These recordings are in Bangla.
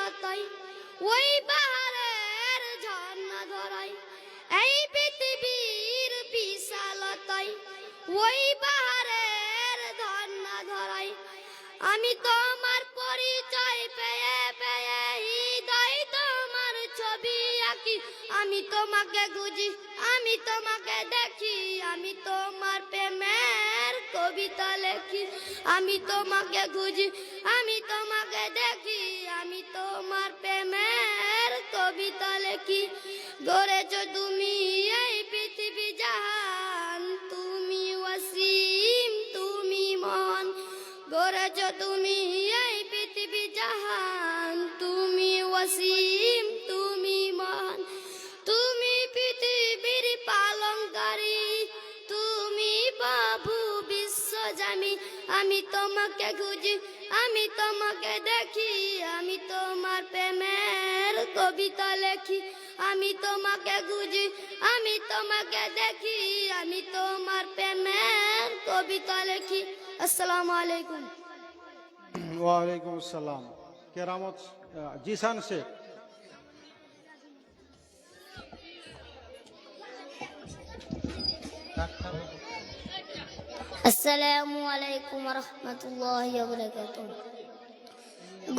বিশালতায় ওই পাহাড়ের ঝর্ণা ধরায়। এই পৃথিবীর বিশালতায় ওই পাহাড়ের ঝর্ণা ধরায়। আমি তোমার পরিচয় পেয়ে পেয়ে হৃদয় তোমার ছবি আঁকি। আমি তোমাকে খুঁজি, আমি তোমাকে দেখি, আমি তোমার প্রেমের কবিতা লেখি। আমি তোমাকে খুঁজি, আমি তোমাকে দেখি, আমি তোমার প্রেমের কবিতা লেখি। গড়েছ তুমি এই পৃথিবী জাহান, তুমি ওয়াসিম, তুমি মহান। গড়েছ তুমি এই পৃথিবী জাহান, তুমি ওয়াসিম, তুমি মহান। তুমি পৃথিবীর পালনকারী, তুমি প্রভু বিশ্বজামি। আমি তোমাকে খুঁজি, আমি তোমাকে দেখি, আমি তোমার প্রেমের কবিতা লেখি। আমি তোমাকে খুঁজি, আমি তোমাকে দেখি, আমি তোমার প্রেমের কবিতা লেখি। আসসালামু আলাইকুম। ওয়ালাইকুম আসসালাম। কেরামত জিসান শেখ। আসসালামু আলাইকুম ওয়া রাহমাতুল্লাহি ওয়া বারাকাতুহু।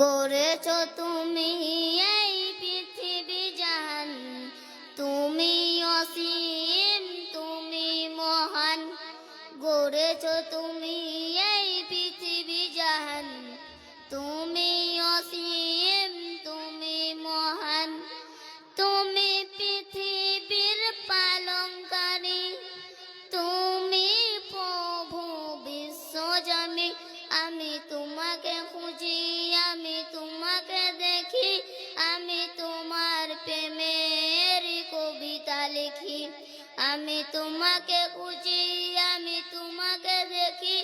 গড়েছ তুমি এই পৃথিবী জাহান, তুমি অসীম, তুমি মহান। গড়েছ তুমি এই পৃথিবী জাহান, তুমি অসীম, তুমি মহান। তুমি পৃথিবীর পালনকারী, তুমি প্রভু বিশ্বজামি। আমি তোমাকে খুঁজি, আমি তোমাকে দেখি, আমি তোমার প্রেমের কবিতা লিখি। আমি তোমাকে খুঁজি, আমি তোমাকে দেখি,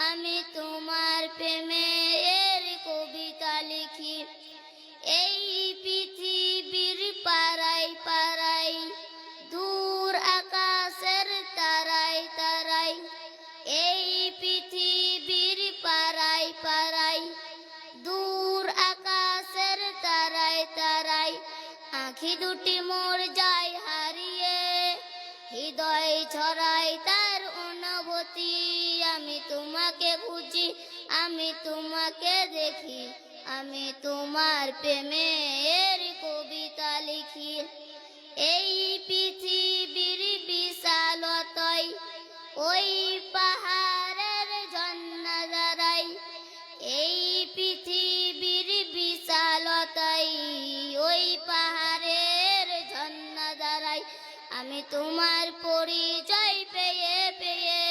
আমি তোমার প্রেমের কবিতা লিখি। এই পৃথিবীর পাড়ায় পাড়ায়, দূর আকাশের তারায় তারায়। এই পৃথিবীর পাড়ায় পাড়ায়, দূর আকাশের তারায় তারায়। আঁখি দুটি মোর যায় হারিয়ে, হৃদয় ছড়ায় তার অনুভূতি। আমি তোমাকে খুঁজি, আমি তোমাকে দেখি, আমি তোমার প্রেমের কবিতা লিখি। এই পৃথিবীর বিশালতায় ওই পাহাড়ের ঝর্ণা ধারায়। এই পৃথিবীর বিশালতায় ওই পাহাড়ের ঝর্ণা ধারায়। আমি তোমার পরিচয় পেয়ে পেয়ে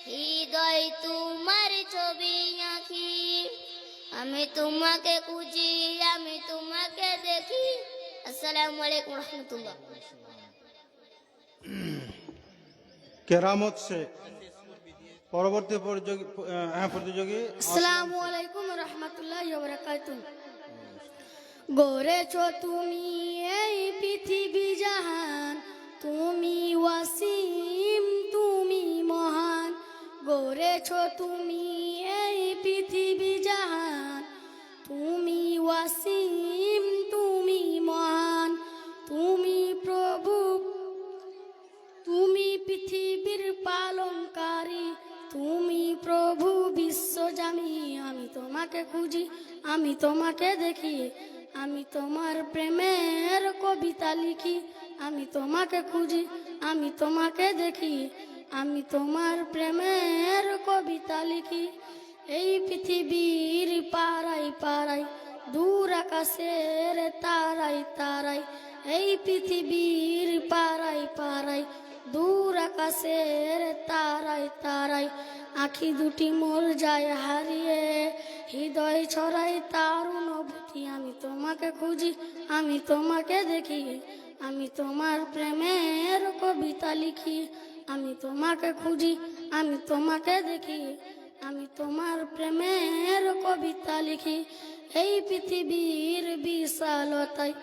হৃদয় তোমার ছবি আঁকি। আমি তোমাকে খুঁজি, আমি তোমাকে দেখি। আসসালামু আলাইকুম ওয়া রাহমাতুল্লাহ। কেরামত শেখ। পরবর্তী প্রতিযোগী আসসালামু আলাইকুম ওয়া রাহমাতুল্লাহি ওয়া বারাকাতুহু। গড়েছ তুমি এই পৃথিবী জাহান, তুমি ওয়াসিম, তুমি মহান। গড়েছ তুমি এই পৃথিবী জাহান, তুমি ওয়াসিম, তুমি মহান। তুমি প্রভু, তুমি পৃথিবীর পালনকারী, তুমি প্রভু বিশ্বজামি। আমি তোমাকে খুঁজি, আমি তোমাকে দেখি, আমি তোমার প্রেমের কবিতা লিখি। আমি তোমাকে খুঁজি, আমি তোমাকে দেখি, আমি তোমার প্রেমের কবিতা লিখি। এই পৃথিবীর পাড়ায় পাড়ায়, দূর আকাশের তারায় তারায়। এই পৃথিবীর পাড়ায় পাড়ায়, দূর আকাশের তারায় তারায়। আঁখি দুটি মোর যায় হারিয়ে, হৃদয় ছড়ায় তার অনুভূতি। আমি তোমাকে খুঁজি, আমি তোমাকে দেখি, আমি তোমার প্রেমের কবিতা লিখি। আমি তোমাকে খুঁজি, আমি তোমাকে দেখি, আমি তোমার প্রেমের কবিতা লিখি। এই পৃথিবীর বিশালতায়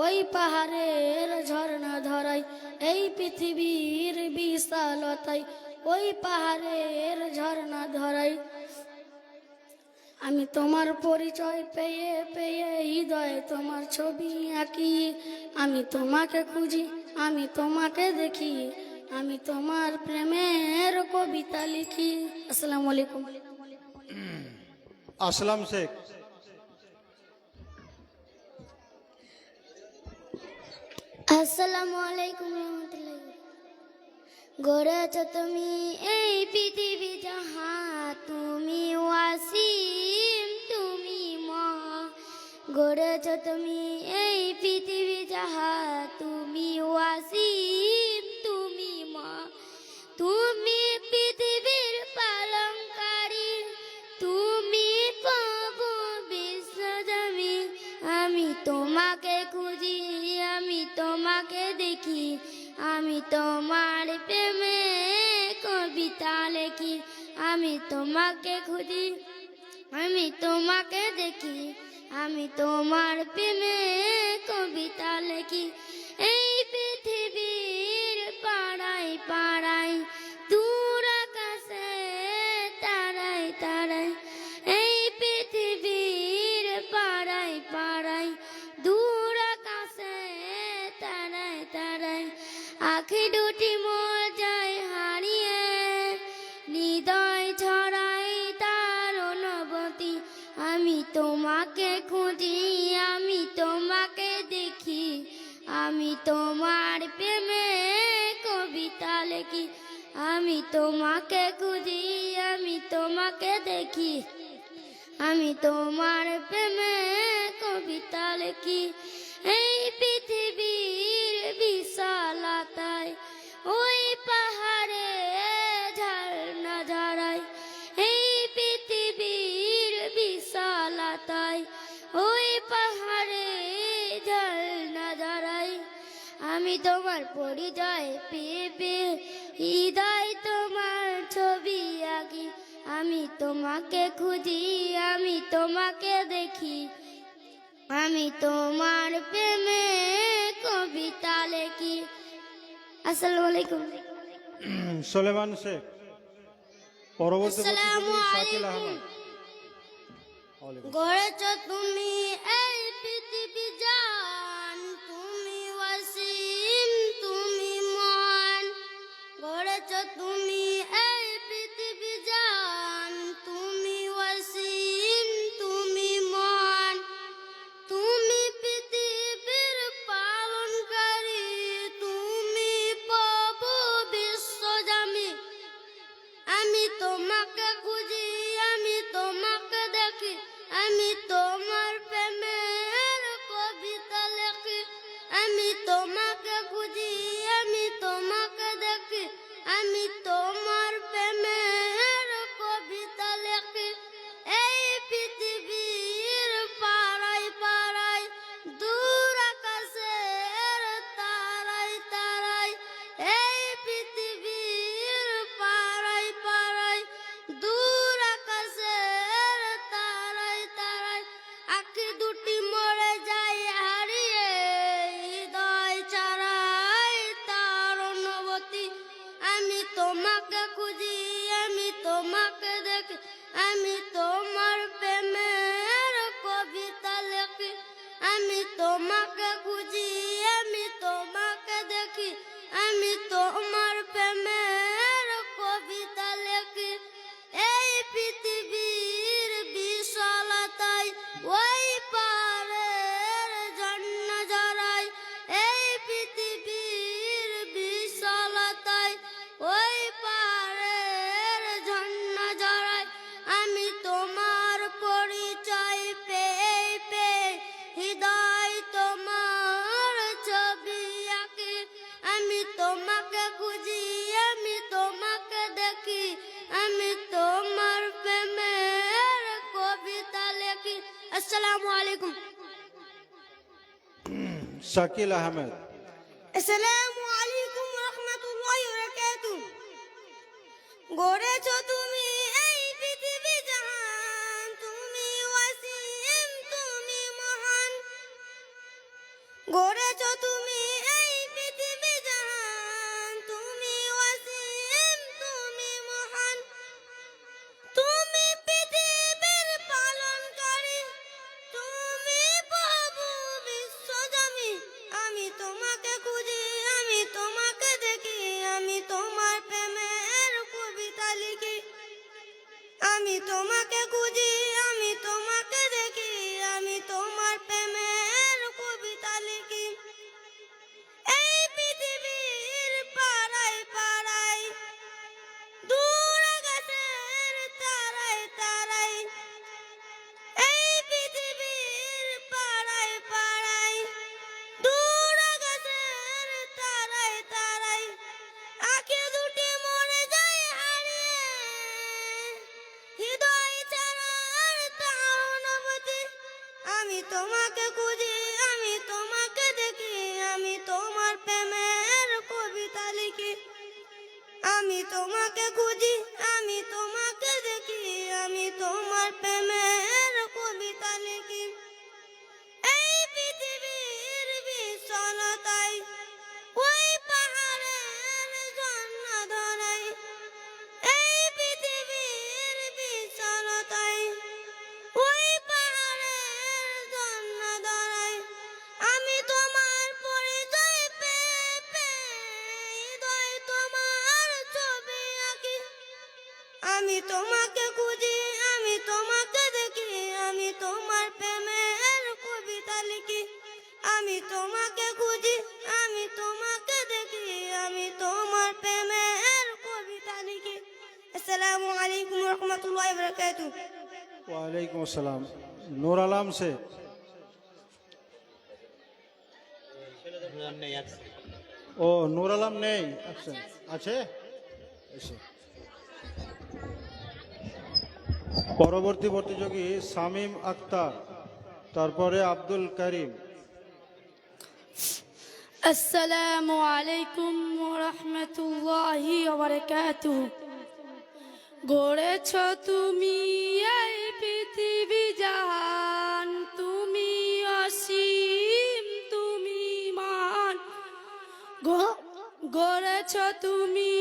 ওই পাহাড়ের ঝর্ণা ধরায়। এই পৃথিবীর বিশালতায় ওই পাহাড়ের ঝর্ণা ধরায়। আমি তোমার পরিচয় পেয়ে পেয়ে হৃদয়ে তোমার ছবি আঁকি। আমি তোমাকে খুঁজি, আমি তোমাকে দেখি, আমি তোমার প্রেমের কবিতা লিখি। আসসালামু আলাইকুম। আসলাম শেখ। আসসালামু আলাইকুম রহমতুল্লাহ। গড়েছ তুমি এই পৃথিবী জাহান, তুমি ওয়াসিম তুমি মহা। গড়েছ তুমি এই পৃথিবী জাহান, তুমি ওয়াসিম তুমি মহা। তুমি পৃথিবীর পালনকারী, তুমি প্রভু বিশ্বজমি। আমি তোমাকে খুঁজি, আমি তোমাকে দেখি, আমি তোমার প্রেমে কবিতা লেখি। আমি তোমাকে খুঁজি, আমি তোমাকে দেখি, আমি তোমার প্রেমে কবিতা লেখি। এই পৃথিবীর পাড়ায় পাড়ায়, দূর আকাশে তারায় তারায়। এই পৃথিবীর পাড়ায় পাড়ায়, দূর আকাশে তারায় তারায়। আখি দুটি মোর যায় হারিয়ে, হৃদয় ছড়াই তার অনুভূতি। আমি তোমাকে খুঁজি, আমি তোমাকে দেখি, আমি তোমার প্রেমে কবিতা লেখি। আমি তোমাকে খুঁজি, আমি তোমাকে দেখি, আমি তোমার প্রেমে কবিতা লিখি। এই পৃথিবীর বিশালতায়, ওই পাহাড়ে ঝর্ণা ঝরায়। এই পৃথিবীর বিশালতায়, ওই পাহাড়ে ঝর্ণা ঝরায়। আমি তোমার পরিচয় পেয়ে পেয়ে হৃদয় তোমার ছবি আঁকি। আমি তোমাকে খুঁজি, আমি তোমাকে দেখি, আমি তোমার প্রেমে কবিতা লেখি। আসসালামু আলাইকুম। সুলেমান শেখ। পরবর্তী আসসালামু প্রতিযোগী শাকিল আলাইকুম। আহমেদ। ওয়ালাইকুম। গড়েছ তুমি এই পৃথিবী জান, তুমি ওয়াসিম তুমি মহান। গড়েছ তুমি এই পৃথিবী জান, তুমি ওয়াসিম তুমি মহান। তুমি পৃথিবীর পালনকারী, তুমি প্রভু বিশ্বজামি। আমি তোমাকে খুঁজি, আমি তোমাকে দেখি, আমি তোমার প্রেমের কবিতা লেখি। আমি তোমাকে খুঁজি, আমি তোমাকে দেখি, আমি তোমার প্রেমের কবিতা লেখি। এই পৃথিবীর পাড়ায় পাড়ায়, দূর আকাশের তারায় তারায়। এই পৃথিবীর পাড়ায় পাড়ায়, দূর আকাশের তারায় তারায়। আখি দুটি মরে যায় হারিয়ে, হৃদয় ছাড়াই তার অনুভূতি। আমি তোমাকে খুঁজি, আমি তোমাকে দেখি, আমি তোমার প্রেমের কবিতা লেখি। আমি তোমাকে খুঁজি, আমি তোমাকে দেখি, আমি তোমার প্রেমের কবিতা লেখি। এই পৃথিবীর বিশালতায়, ওই পারের ঝর্ণা ঝরায়। এই পৃথিবীর বিশালতায়, ওই পারের ঝর্ণা ঝরায়। আমি তোমার পরিচয় পেয়ে পেয়ে হৃদয় তোমার ছবি আঁকি। আমি তোমাকে খুঁজি, আমি তোমাকে দেখি, আমি তোমার প্রেমের কবিতা লেখি। আসসালামু আলাইকুম। শাকিল আহমেদ। আসসালামু আলাইকুম রহমতুল্লাহি ওয়া বারাকাতুহু। গড়েছ তুমি এই পৃথিবী জাহান, তুমি ওয়াসিম তুমি মহান। গড়েছ তুমি এই পৃথিবী জাহান, তুমি ওয়াসিম তুমি মহান। তুমি পৃথিবীর পালন আমি তোমাকে খুঁজি, আমি তোমাকে দেখি, আমি তোমার প্রেমের কবিতা লিখি। এই পৃথিবীর পাড়ায় পাড়ায়, দূর আকাশের তারায় তারায়, এই পৃথিবীর পাড়ায় পাড়ায়, দূর আকাশের তারায় তারায়, আঁখি দুটি মরে যায় হারিয়ে, হৃদয় ছাড়ার তাওনবতী। আমি তোমাকে খুঁজি, আমি তোমাকে দেখি, আমি তোমার প্রেমের কবিতা লিখি। আমি তোমাকে খুঁজি, আমি তোমাকে দেখি, আমি তোমার প্রেমের কবিতা লিখি। এই পৃথিবীর বিষণতায়, ওই পাহাড়ের ঝর্ণা ধরায়, এই পৃথিবীর বিষণতায়, ওই পাহাড়ের ঝর্ণা ধরায়, আমি তোমার পরিচয় পেয়ে পেয়ে হৃদয় তোমার ছবি আঁকি। আমি তোমাকে খুঁজি, আমি তোমাকে দেখি, আমি তোমার প্রেমের কবিতা লিখি। আমি তোমাকে খুঁজি, আমি তোমাকে দেখি, আমি তোমার প্রেমের কবিতা লিখি। আসসালামু আলাইকুম ওয়া রাহমাতুল্লাহি ওয়া বারাকাতুহু। ওয়ালাইকুম আসসালাম। নূর আলম শেখ। ও নূর আলম নেই, আচ্ছা আছে এসে। পরবর্তী প্রতিযোগী শামীম আক্তার, তারপরে আব্দুল করিম। আসসালামু আলাইকুম ওয়া রাহমাতুল্লাহি ওয়া বারাকাতুহু। গড়েছ তুমি এই পৃথিবী জাহান, তুমি অসীম, তুমি মহান। গড়েছ তুমি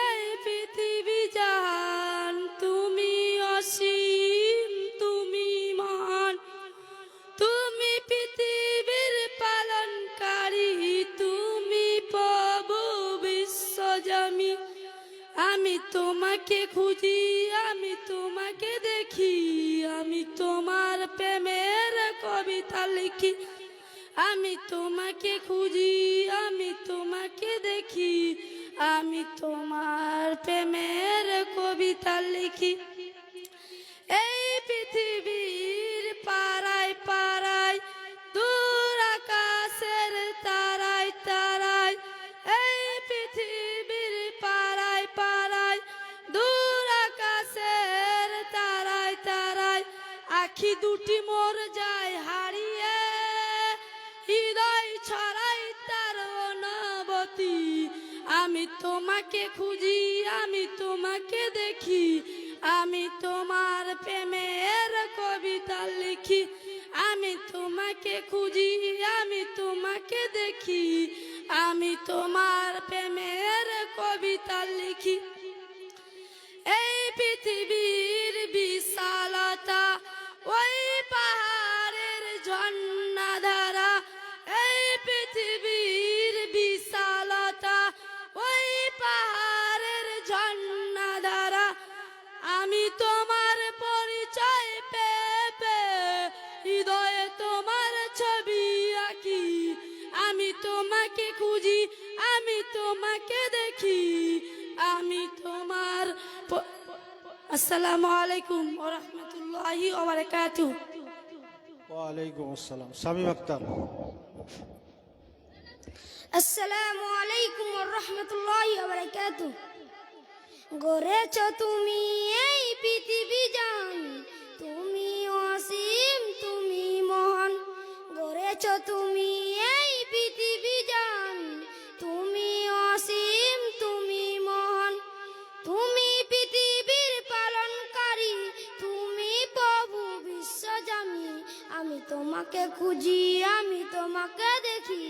এই পৃথিবী জাহান, তুমি অসীম, তুমি মহান। তুমি পৃথিবীর পালনকারী, তুমি প্রভু বিশ্বজমি। আমি তোমাকে খুঁজি, আমি তোমাকে দেখি, আমি তোমার প্রেমের কবিতা লিখি। আমি তোমাকে খুঁজি, আমি তোমাকে দেখি, আমি তোমার প্রেমের কবিতা লিখি। এই পৃথিবীর পাড়ায় পাড়ায়, দূর আকাশের তারায় তারায়, এই পৃথিবীর পাড়ায় পাড়ায়, দূর আকাশের তারায় তারায়, আঁখি দুটি মোর যায় হারিয়ে, হৃদয় ছড়াই তার অনবতী। আমি তোমাকে খুঁজি, আমি তোমাকে দেখি, আমি তোমার প্রেমের কবিতা লিখি। আমি তোমাকে খুঁজি, আমি তোমাকে দেখি, আমি তোমার প্রেমের কবিতা লিখি। এই পৃথিবীর বিশালতা, ওই পাহাড়ের ঝর্ণা ধারা, এই পৃথিবীর বিশালতা, ওই পাহাড়ের ঝর্ণা ধারা, আমি তোমার পরিচয় পেয়ে পেয়ে হৃদয়ে তোমার ছবি আঁকি। আমি তোমাকে খুঁজি, আমি তোমাকে দেখি, আমি তোমার আসসালামু আলাইকুম ওয়া রাহমাতুল্লাহি ওয়া বারাকাতুহু। ওয়ালাইকুম আসসালাম। শামীম আক্তার। আসসালামু আলাইকুম ওয়া রাহমাতুল্লাহি ওয়া বারাকাতুহু। গড়েছ তুমি এই পৃথিবী জান, তুমি অসীম, তুমি মহান। গড়েছ তুমি এই পৃথিবী জান, তুমি অসীম, তুমি মহান। তুমি পৃথিবীর পালনকারী, তুমি প্রভু বিশ্বজমি। আমি তোমাকে খুঁজি, আমি তোমাকে দেখি,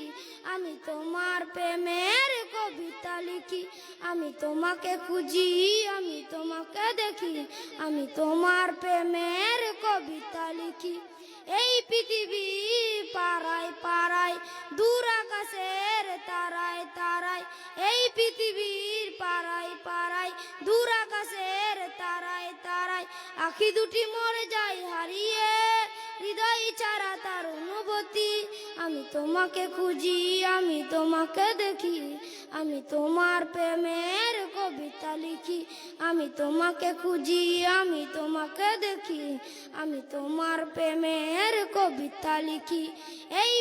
আমি তোমার প্রেমের কবিতা লিখি। আমি তোমাকে খুঁজি, আমি তোমাকে দেখি, আমি তোমার প্রেমের কবিতা লিখি। এই পৃথিবী পাড়ায় পাড়ায়, দূর আকাশের তারায় তারায়, এই পৃথিবীর পাড়ায় পাড়ায়, দূর আকাশের তারায় তারায়, আখি দুটি মরে যায় হারিয়ে, হৃদয় ছাড়া তার অনুভূতি। আমি তোমাকে খুঁজি, আমি তোমাকে দেখি, আমি তোমার প্রেমের কবিতা লিখি। আমি তোমাকে খুঁজি, আমি তোমাকে দেখি, আমি তোমার প্রেমের কবিতা লিখি। এই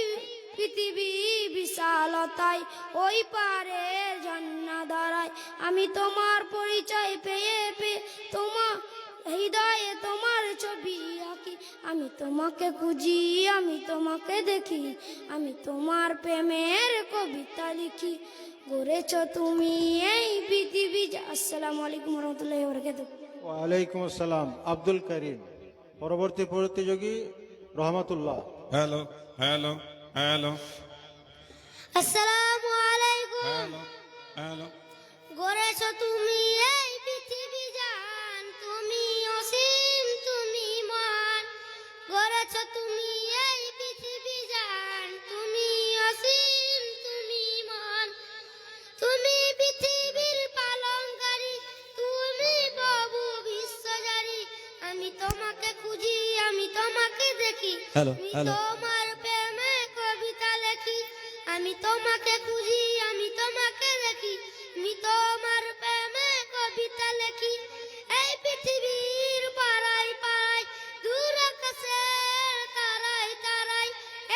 পৃথিবী বিশালতায় ওই পারে ঝর্ণা দাঁড়ায়, আমি তোমার পরিচয় পেয়ে পেয়ে তোমার হৃদয়ে তোমার ছবি আঁকি। আমি তোমাকে খুঁজি, আমি তোমাকে দেখি, আমি তোমার প্রেমের কবিতা লিখি। গড়েছ তুমি এই পৃথিবী। আসসালামু আলাইকুম রহমতুল্লাহি ওয়া বারাকাতুহু। ওয়ালাইকুম আসসালাম। আব্দুল করিম। পরবর্তী প্রতিযোগী রহমাতুল্লাহ। হ্যালো হ্যালো হ্যালো আসসালামু আলাইকুম। হ্যালো হ্যালো গড়েছ তুমি এই পৃথিবী জান, তুমি অসীম তুমি মহান। গড়েছ তুমি এই পৃথিবী জান, তুমি অসীম তুমি মহান। তুমি পৃথিবীর পালনকারী, তুমি প্রভু বিশ্বজারি। আমি তোমাকে খুঁজি, আমি তোমাকে দেখি, হ্যালো, আমি হ্যালো। তোমার প্রেমে কবিতা লেখি। আমি তোমাকে খুঁজি, আমি তোমাকে দেখি, আমি তোমার প্রেমে কবিতা লেখি। এই পৃথিবীর পাড়ায় পাড়ায়, দূর আকাশের তারায় তারায়।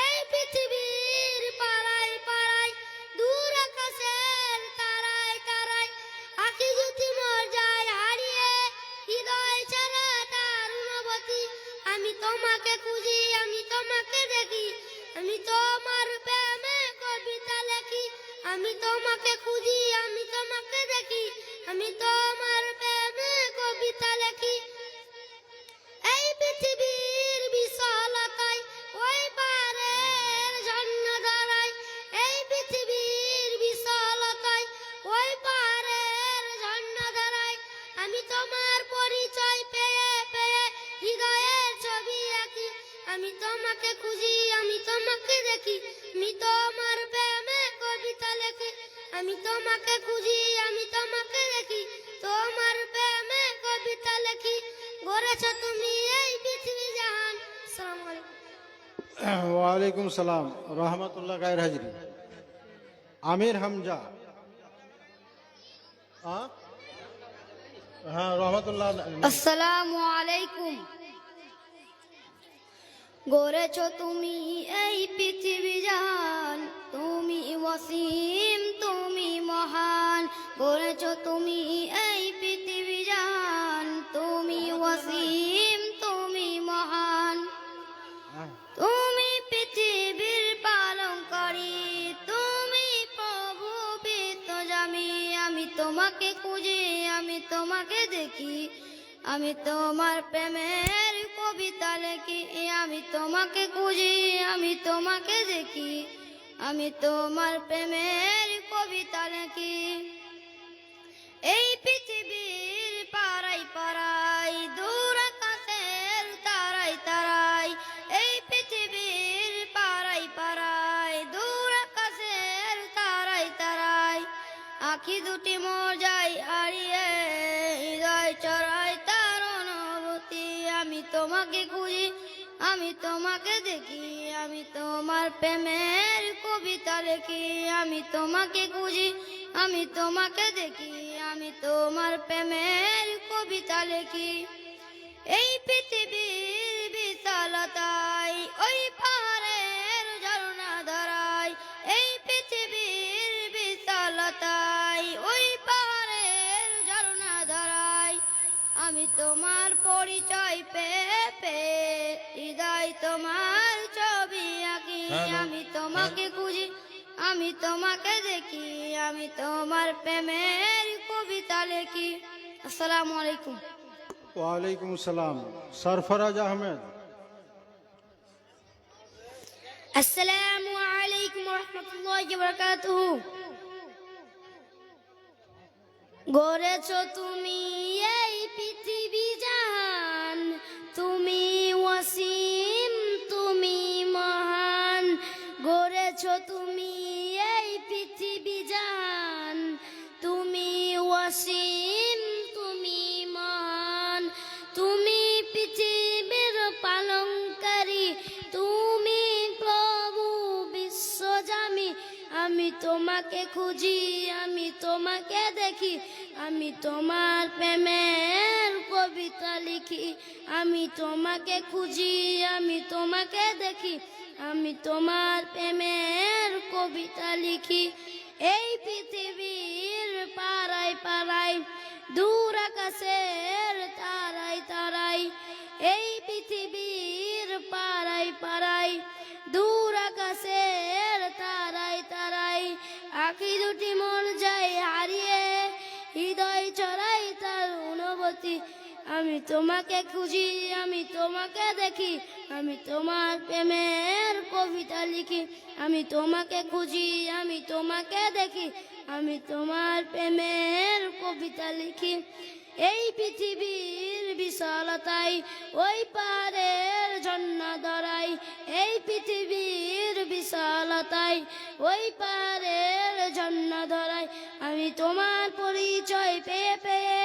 এই পৃথিবীর পাড়ায় পাড়ায়, দূর আকাশের তারায় তারায়। আখি যদি মর যায় হারিয়ে, হৃদয় ছাড়া তার অনুভূতি। আমি তোমাকে খুঁজি, আমি তোমাকে দেখি, আমি তোমার প্রেমে কবিতা লেখি। আমি তোমাকে খুঁজি, আমি তোমাকে দেখি, আমি তোমার প্রেমে কবিতা লেখি। এই পৃথিবীর বিশালতায় ওই পারের ঝর্ণা দাঁড়ায়। এই পৃথিবীর বিশালতায় ওই পারের ঝর্ণা দাঁড়ায়। আমি তোমার পরিচয় পেয়ে পেয়ে হৃদয়ের ছবি আঁকি। আমি তোমাকে খুঁজি, আমি তোমাকে দেখি, আমি তোমার প্রেমে কবিতা লেখি। আমি তোমাকে খুঁজি, আমি তোমাকে দেখি, তোমার প্রেমে কবিতা লেখি। গড়েছ তুমি এই পৃথিবী জাহান। আসসালামু আলাইকুম। ওয়ালাইকুম সালাম রহমতুল্লাহ। গায়ের হাজিরি আমির হামজা। হ্যাঁ রহমতুল্লাহ। আসসালামু আলাইকুম। গড়েছ তুমি এই পৃথিবী জাহান, তুমি ওয়াসিম তুমি মহান। গড়েছ তুমি এই পৃথিবী জাহান, তুমি ওয়াসিম তুমি মহান। তুমি পৃথিবীর পালনকারী, তুমি প্রভু বিশ্বজামি। আমি তোমাকে খুঁজি, আমি তোমাকে দেখি, আমি তোমার প্রেমের কবিতা লেখি। আমি তোমাকে খুঁজি, আমি তোমাকে দেখি, আমি তোমার প্রেমের কবিতা লেখি। এই পৃথিবীর পাড়াই পাড়াই, দূর আকাশের তারাই তারাই। এই পৃথিবীর পাড়াই পাড়াই, দূর আকাশের তারাই তারাই। আখি দুটি মর যায় হারিয়ে, হৃদয় চড়ায় তার অনুভূতি। আমি তোমাকে খুঁজি, আমি তোমাকে দেখি, আমি তোমার প্রেমের কবিতা লেখি। আমি তোমাকে খুঁজি, আমি তোমাকে দেখি, আমি তোমার প্রেমের কবিতা লেখি। এই পৃথিবীর বিশালতায় ওই পাহাড়ের ঝর্ণা দাঁড়ায়। এই পৃথিবীর বিশালতায় ওই পাহাড়ের ঝর্ণা দাঁড়ায়। আমি তোমার পরিচয় পেয়ে পেয়ে হৃদয় তোমার ছবি আঁকি। আমি তোমাকে খুঁজি, আমি তোমাকে দেখি, আমি তোমার প্রেমের কবিতা লেখি। আসসালামু আলাইকুম। ওয়ালাইকুম সালাম। সরফরাজ আহমেদ। আসসালামু আলাইকুম রহমতুল্লাহি ওয়া বারাকাতুহু। গড়েছ তুমি এই পৃথিবী জাহান, তুমি ওয়াসিম তুমি মহান। গড়েছ তুমি এই পৃথিবী জাহান, তুমি ওয়াসিম তুমি মহান। তুমি পৃথিবীর পালনকারী, তুমি প্রভু বিশ্বজামি। আমি তোমাকে খুঁজি, আমি তোমাকে দেখি, আমি তোমার প্রেমের কবিতা লিখি। আমি তোমাকে খুঁজি, আমি তোমাকে দেখি, আমি তোমার প্রেমের কবিতা লিখি। এই পৃথিবীর পাড়ায় পাড়ায়, দূর আকাশের তারাই তারাই, এই পৃথিবীর পাড়ায় পাড়ায়, দূর আকাশের তারাই তারাই, আঁখি দুটি মন যায় হারিয়ে, হৃদয় ছড়াই তার অনুভূতি। আমি তোমাকে খুঁজি, আমি তোমাকে দেখি, আমি তোমার প্রেমের কবিতা লিখি। আমি তোমাকে খুঁজি, আমি তোমাকে দেখি, আমি তোমার প্রেমের কবিতা লিখি। এই পৃথিবীর বিশালতায়, ওই পারের ঝর্ণা ধরাই, এই পৃথিবীর বিশালতায়, ওই পারের ঝর্ণা ধরাই। আমি তোমার পরিচয় পেয়ে পেয়ে,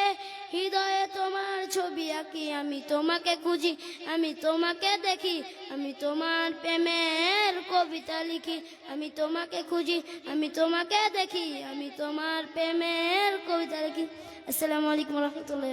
হৃদয়ে তোমার ছবি আঁকি। আমি তোমাকে খুঁজি, আমি তোমাকে দেখি, আমি তোমার প্রেমের কবিতা লিখি। আমি তোমাকে খুঁজি, আমি তোমাকে দেখি, আমি তোমার প্রেমের কবিতা লিখি। আসসালামু আলাইকুম রহমতুল্লাহ।